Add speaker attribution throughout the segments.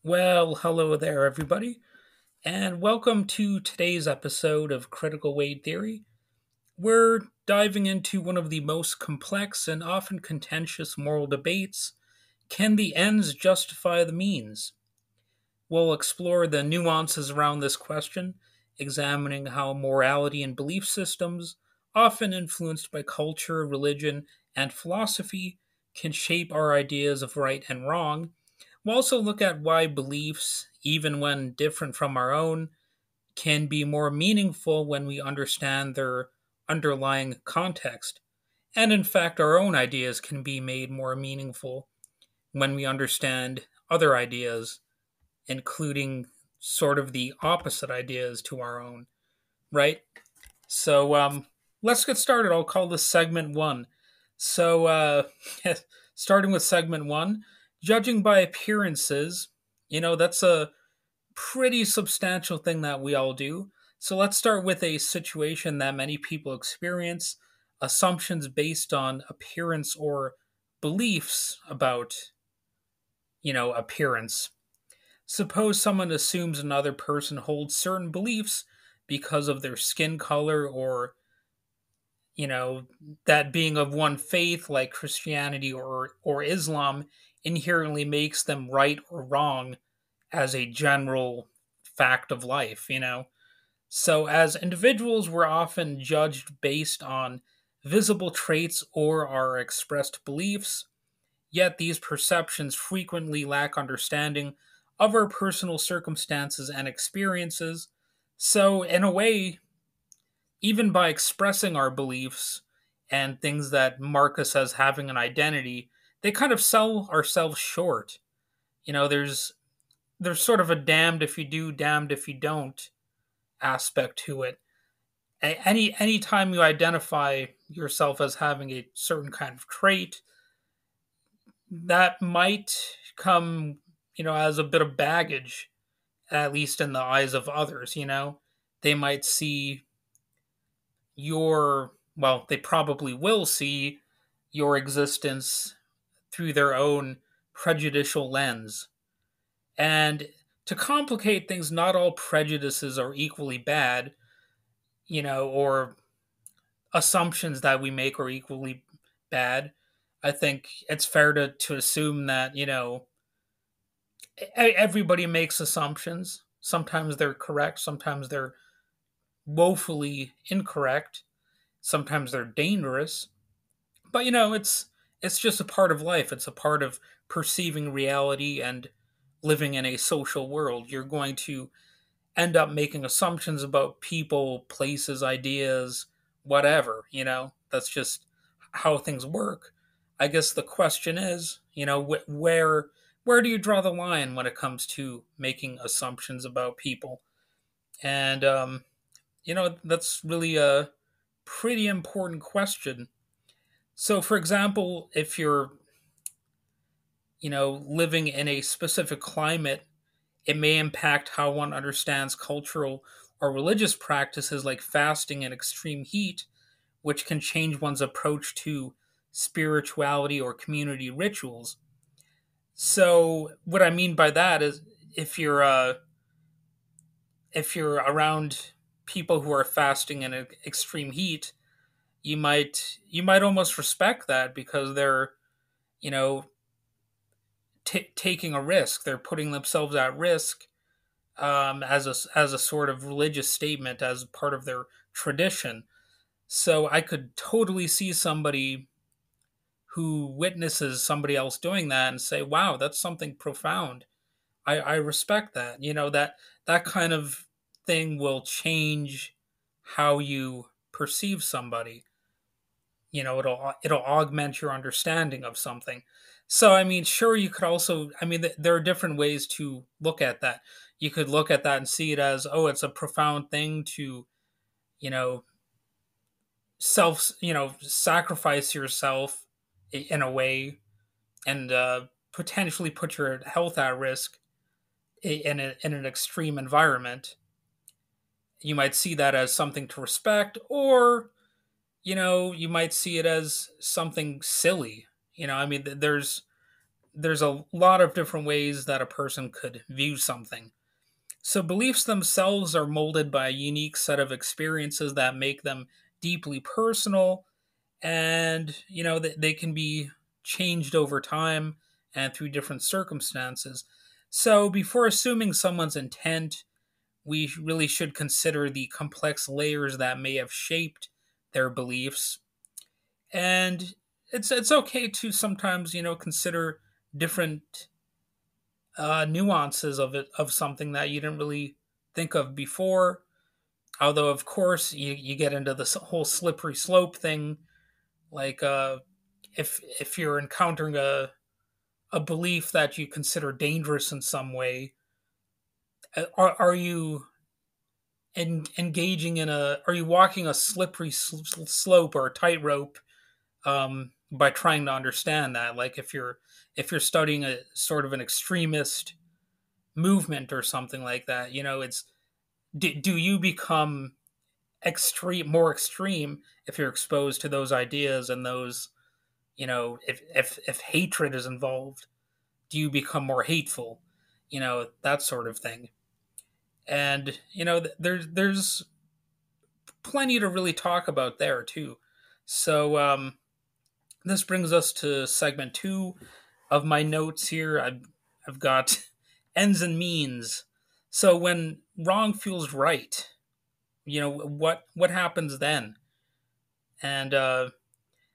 Speaker 1: Well, hello there, everybody, and welcome to today's episode of Critical Weight Theory. We're diving into one of the most complex and often contentious moral debates: can the ends justify the means? We'll explore the nuances around this question, examining how morality and belief systems, often influenced by culture, religion, and philosophy, can shape our ideas of right and wrong. We'll also look at why beliefs, even when different from our own, can be more meaningful when we understand their underlying context. And in fact, our own ideas can be made more meaningful when we understand other ideas, including sort of the opposite ideas to our own, right? So let's get started. I'll call this segment one. So, starting with segment one, judging by appearances, that's a pretty substantial thing that we all do. So let's start with a situation that many people experience: assumptions based on appearance or beliefs about, appearance. Suppose someone assumes another person holds certain beliefs because of their skin color, or, you know, that being of one faith like Christianity or Islam inherently makes them right or wrong as a general fact of life. So as individuals, we're often judged based on visible traits or our expressed beliefs. Yet these perceptions frequently lack understanding of our personal circumstances and experiences. So, in a way, even by expressing our beliefs and things that mark us as having an identity, they kind of sell ourselves short. There's sort of a damned if you do, damned if you don't aspect to it. Any time you identify yourself as having a certain kind of trait, that might come, as a bit of baggage, at least in the eyes of others. They might see they probably will see your existence through their own prejudicial lens. And to complicate things, not all prejudices are equally bad, or assumptions that we make are equally bad. I think it's fair to assume that, everybody makes assumptions. Sometimes they're correct, sometimes they're woefully incorrect, sometimes they're dangerous. But it's just a part of life. It's a part of perceiving reality and living in a social world. You're going to end up making assumptions about people, places, ideas, whatever. That's just how things work. I guess the question is, where do you draw the line when it comes to making assumptions about people? And that's really a pretty important question. So, for example, if you're, living in a specific climate, it may impact how one understands cultural or religious practices like fasting in extreme heat, which can change one's approach to spirituality or community rituals. So, what I mean by that is, if you're uh, if you're around people who are fasting in extreme heat, you might almost respect that because they're, you know taking a risk. They're putting themselves at risk, as a sort of religious statement, as part of their tradition. So I could totally see somebody who witnesses somebody else doing that and say, "Wow, that's something profound. I respect that." That kind of thing will change how you perceive somebody. It'll augment your understanding of something. So I mean, sure, you could also, I mean, there are different ways to look at that. You could look at that and see it as, oh, it's a profound thing to, you know sacrifice yourself in a way, and potentially put your health at risk in an extreme environment. You might see that as something to respect, or you might see it as something silly. I mean, there's there's a lot of different ways that a person could view something. So beliefs themselves are molded by a unique set of experiences that make them deeply personal, and they can be changed over time and through different circumstances. So before assuming someone's intent, we really should consider the complex layers that may have shaped their beliefs. And it's okay to sometimes consider different nuances of something that you didn't really think of before. Although of course you get into this whole slippery slope thing, like if you're encountering a belief that you consider dangerous in some way, are you engaging in a are you walking a slippery slope or a tightrope, by trying to understand that? Like if you're studying a sort of an extremist movement or something like that, it's do you become more extreme if you're exposed to those ideas and those, if hatred is involved, do you become more hateful, that sort of thing. And there's plenty to really talk about there too. So this brings us to segment two of my notes here. I've got ends and means. So when wrong feels right, what happens then? And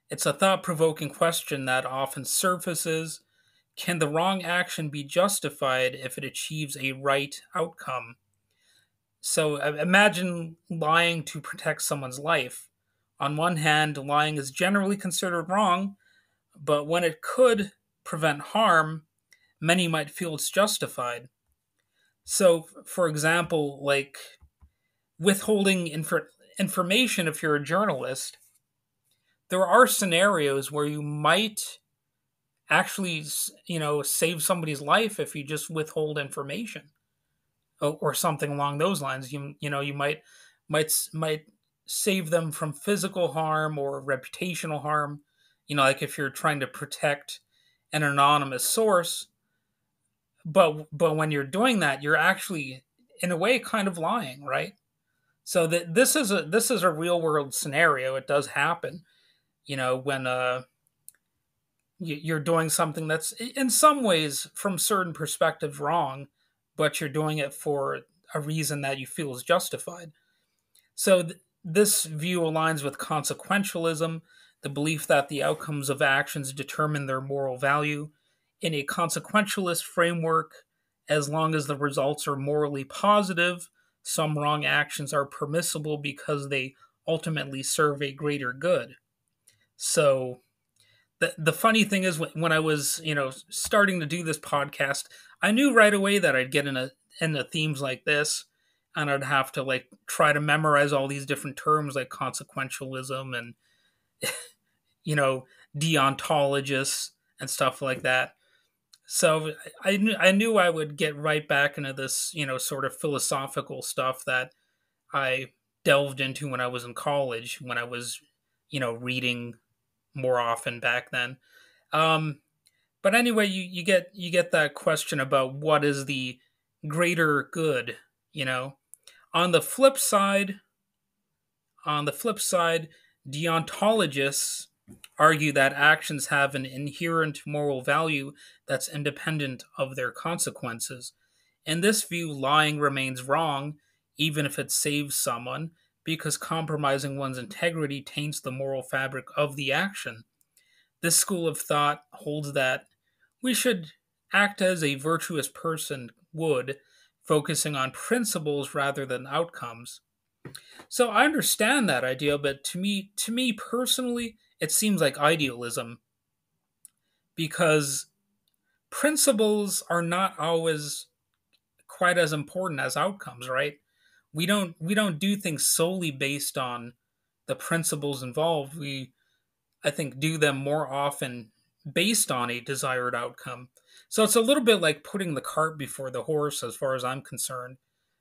Speaker 1: it's a thought-provoking question that often surfaces. Can the wrong action be justified if it achieves a right outcome? So imagine lying to protect someone's life. On one hand, lying is generally considered wrong, but when it could prevent harm, many might feel it's justified. So, for example, like withholding information, if you're a journalist, there are scenarios where you might actually, save somebody's life if you just withhold information, or something along those lines. You might save them from physical harm or reputational harm. Like if you're trying to protect an anonymous source, but when you're doing that, you're actually in a way kind of lying, right? So that this is a real world scenario. It does happen. When you're doing something that's in some ways from certain perspectives wrong, but you're doing it for a reason that you feel is justified. So this view aligns with consequentialism, the belief that the outcomes of actions determine their moral value. In a consequentialist framework, as long as the results are morally positive, some wrong actions are permissible because they ultimately serve a greater good. So the funny thing is, when I was starting to do this podcast, I knew right away that I'd get into themes like this, and I'd have to like try to memorize all these different terms like consequentialism and you know deontologists and stuff like that. So I knew I would get right back into this sort of philosophical stuff that I delved into when I was in college, when I was reading more often back then. Um, but anyway, you get that question about what is the greater good. You know, on the flip side, on the flip side, deontologists argue that actions have an inherent moral value that's independent of their consequences. In this view, lying remains wrong, even if it saves someone, because compromising one's integrity taints the moral fabric of the action. This school of thought holds that we should act as a virtuous person would, focusing on principles rather than outcomes. So I understand that idea, but to me personally, it seems like idealism, because principles are not always quite as important as outcomes, right? We don't do things solely based on the principles involved. We, I think, do them more often based on a desired outcome. So it's a little bit like putting the cart before the horse, as far as I'm concerned.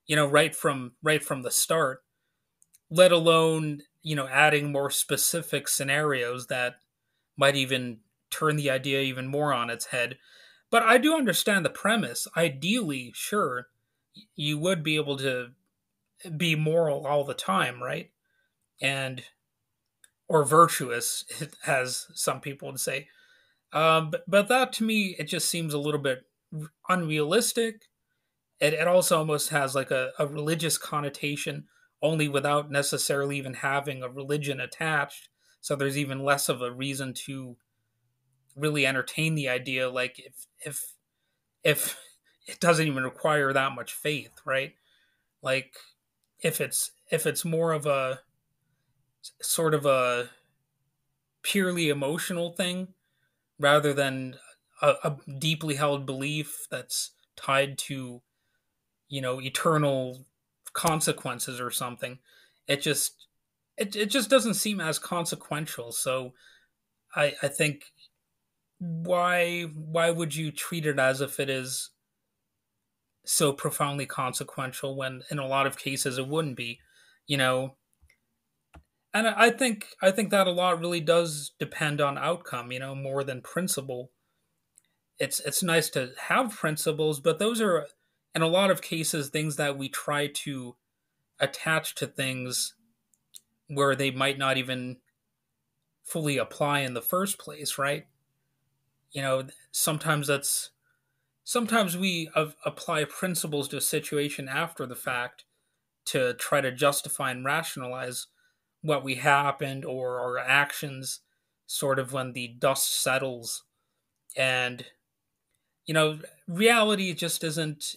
Speaker 1: Right from the start, let alone adding more specific scenarios that might even turn the idea even more on its head. But I do understand the premise. Ideally, sure, you would be able to be moral all the time, right? And or virtuous, as some people would say. But that to me, it just seems a little bit unrealistic. It also almost has like a religious connotation, only without necessarily even having a religion attached. So there's even less of a reason to really entertain the idea. Like if it doesn't even require that much faith, right? Like if it's more of a sort of a purely emotional thing rather than a deeply held belief that's tied to eternal consequences or something, it just it just doesn't seem as consequential. So I think why would you treat it as if it is so profoundly consequential when in a lot of cases it wouldn't be, you know? And I think that a lot really does depend on outcome, more than principle. It's nice to have principles, but those are in a lot of cases things that we try to attach to things where they might not even fully apply in the first place, right? You know, sometimes that's sometimes we apply principles to a situation after the fact to try to justify and rationalize what we happened or our actions sort of when the dust settles. And reality just isn't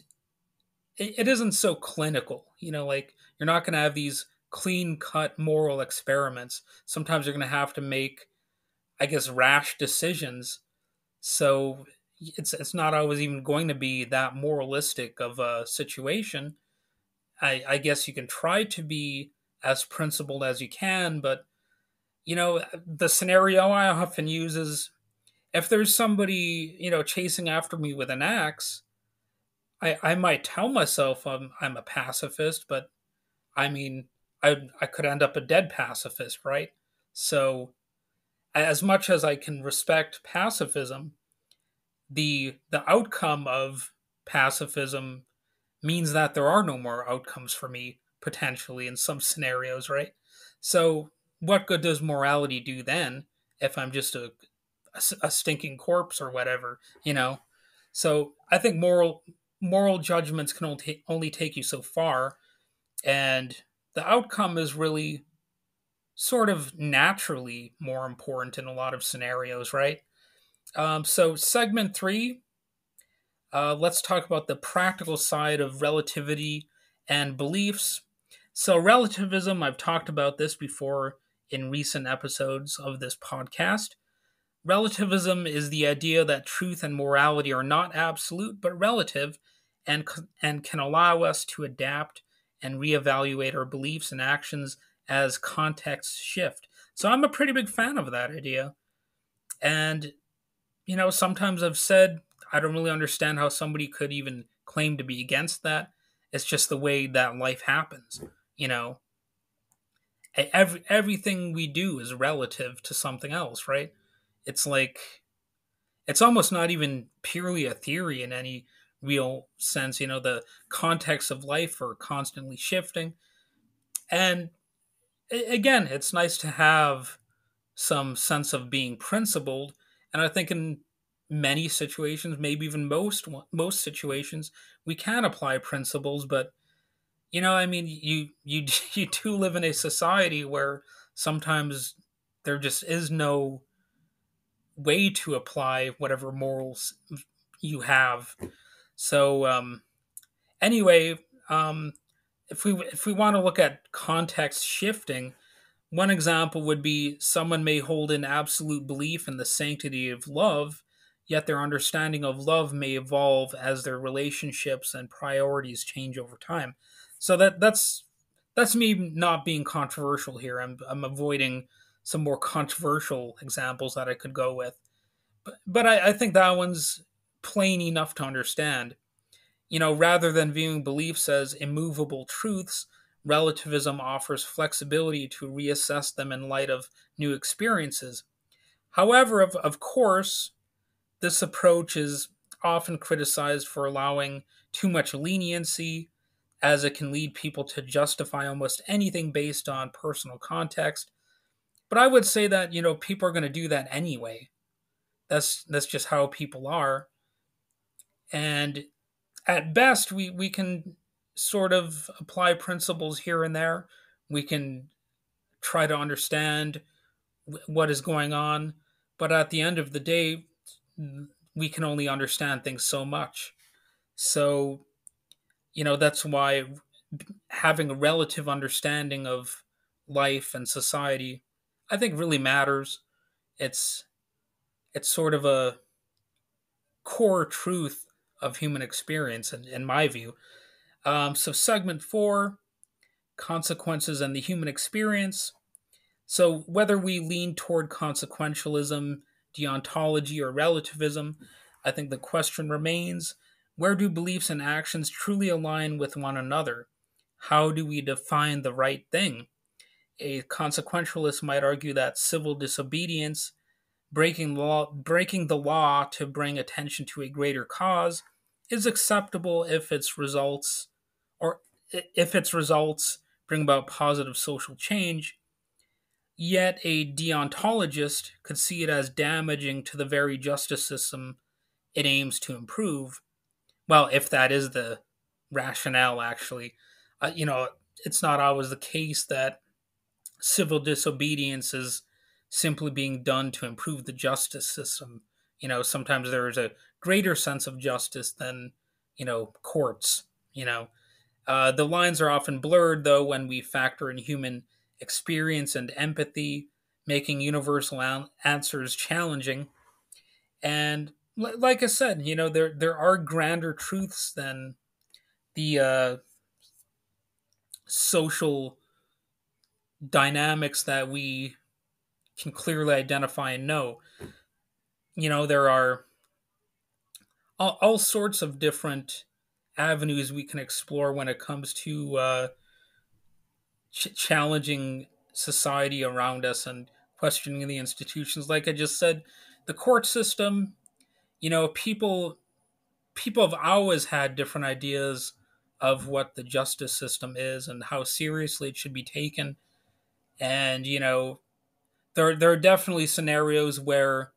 Speaker 1: it isn't so clinical. Like you're not going to have these clean cut moral experiments. Sometimes you're going to have to make, I guess, rash decisions. So it's not always even going to be that moralistic of a situation. I guess you can try to be as principled as you can, but the scenario I often use is if there's somebody chasing after me with an axe, I might tell myself I'm a pacifist, but I mean I could end up a dead pacifist, right? So as much as I can respect pacifism, the outcome of pacifism means that there are no more outcomes for me potentially in some scenarios, right? So what good does morality do then if I'm just a stinking corpse or whatever? So I think moral judgments can only take you so far, and the outcome is really sort of naturally more important in a lot of scenarios, right? So segment three, let's talk about the practical side of relativity and beliefs. So relativism, I've talked about this before in recent episodes of this podcast. Relativism is the idea that truth and morality are not absolute but relative, and can allow us to adapt and reevaluate our beliefs and actions as contexts shift. So I'm a pretty big fan of that idea. And sometimes I've said I don't really understand how somebody could even claim to be against that. It's just the way that life happens. You know, everything we do is relative to something else, right? It's like it's almost not even purely a theory in any real sense. The context of life are constantly shifting, and again, it's nice to have some sense of being principled. And I think in many situations, maybe even most situations, we can apply principles. But I mean, you you do live in a society where sometimes there just is no way to apply whatever morals you have. So anyway, um, if we want to look at context shifting, one example would be someone may hold an absolute belief in the sanctity of love, yet their understanding of love may evolve as their relationships and priorities change over time. So that's me not being controversial here. I'm avoiding some more controversial examples that I could go with. But I think that one's plain enough to understand. Rather than viewing beliefs as immovable truths, relativism offers flexibility to reassess them in light of new experiences. However, of course, this approach is often criticized for allowing too much leniency, as it can lead people to justify almost anything based on personal context. But I would say that, people are going to do that anyway. That's just how people are. And at best, we can sort of apply principles here and there. We can try to understand what is going on, but at the end of the day, we can only understand things so much. So, that's why having a relative understanding of life and society, I think, really matters. It's it's sort of a core truth of human experience, in my view. So, segment four, consequences and the human experience. So, whether we lean toward consequentialism, deontology, or relativism, I think the question remains, where do beliefs and actions truly align with one another? How do we define the right thing? A consequentialist might argue that civil disobedience, breaking the law to bring attention to a greater cause, is acceptable if its results bring about positive social change. Yet a deontologist could see it as damaging to the very justice system it aims to improve. Well, if that is the rationale, actually. It's not always the case that civil disobedience is simply being done to improve the justice system. Sometimes there is a greater sense of justice than, courts. The lines are often blurred, though, when we factor in human experience and empathy, making universal answers challenging. And like I said, there are grander truths than the social dynamics that we can clearly identify and know. There are all sorts of different avenues we can explore when it comes to challenging society around us and questioning the institutions. Like I just said, the court system, people have always had different ideas of what the justice system is and how seriously it should be taken. And there are definitely scenarios where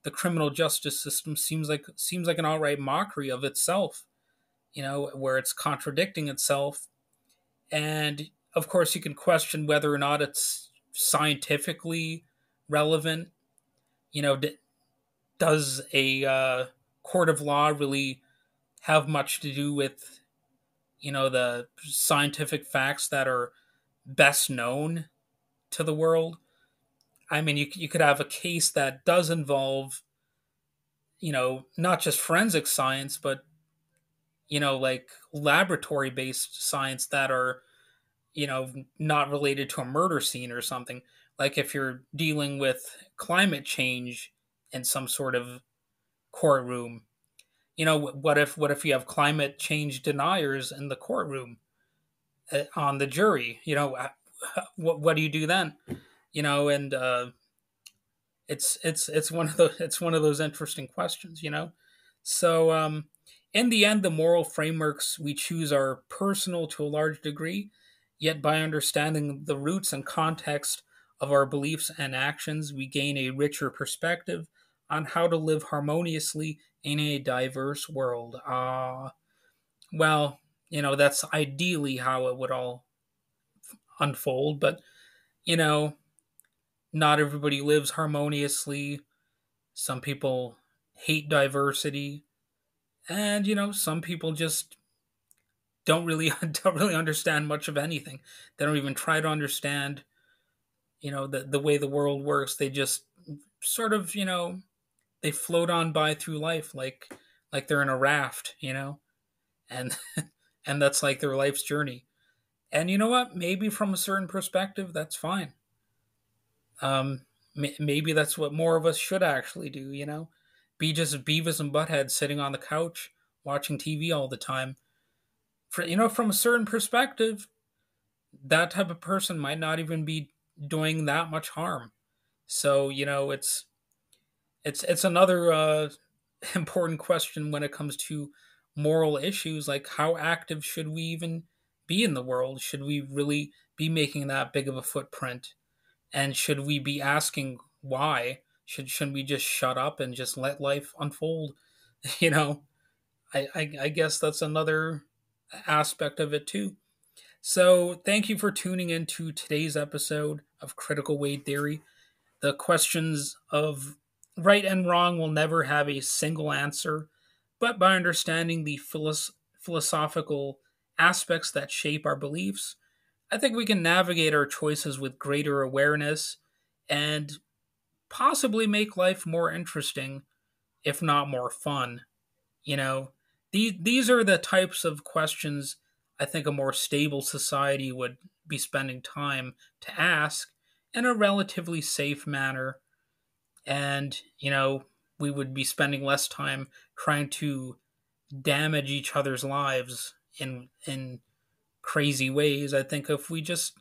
Speaker 1: the criminal justice system seems like an outright mockery of itself. Where it's contradicting itself. And of course, you can question whether or not it's scientifically relevant. Does a court of law really have much to do with the scientific facts that are best known to the world? I mean, you could have a case that does involve not just forensic science, but like laboratory based science that are not related to a murder scene or something. Like if you're dealing with climate change in some sort of courtroom, what if you have climate change deniers in the courtroom, on the jury? What do you do then? And it's one of those interesting questions. So in the end, the moral frameworks we choose are personal to a large degree, yet by understanding the roots and context of our beliefs and actions, we gain a richer perspective on how to live harmoniously in a diverse world. Well, that's ideally how it would all unfold, but you know, not everybody lives harmoniously. Some people hate diversity, and some people just don't really don't really understand much of anything. They don't even try to understand, the way the world works. They just sort of, they float on by through life like they're in a raft, and and that's like their life's journey. And you know what? Maybe from a certain perspective, that's fine. Maybe that's what more of us should actually do. Be just Beavis and Butthead sitting on the couch watching TV all the time. From a certain perspective, that type of person might not even be doing that much harm. So it's another important question when it comes to moral issues, like how active should we even be in the world? Should we really be making that big of a footprint? And should we be asking why? Shouldn't we just shut up and just let life unfold? You know, I guess that's another aspect of it too. So thank you for tuning into today's episode of Critical Weight Theory. The questions of right and wrong will never have a single answer, but by understanding the philosophical aspects that shape our beliefs, I think we can navigate our choices with greater awareness and possibly make life more interesting, if not more fun. You know, these are the types of questions I think a more stable society would be spending time to ask in a relatively safe manner. And, we would be spending less time trying to damage each other's lives in crazy ways. I think if we just,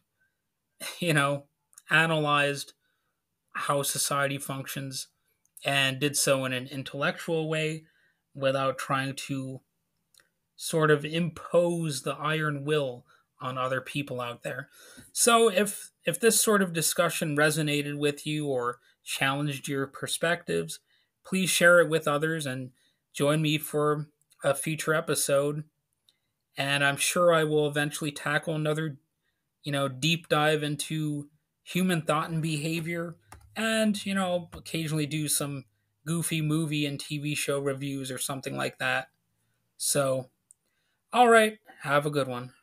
Speaker 1: you know, analyzed how society functions and did so in an intellectual way without trying to sort of impose the iron will on other people out there. So if this sort of discussion resonated with you or challenged your perspectives, please share it with others and join me for a future episode. And I'm sure I will eventually tackle another, deep dive into human thought and behavior, and occasionally do some goofy movie and TV show reviews or something like that. So, all right, have a good one.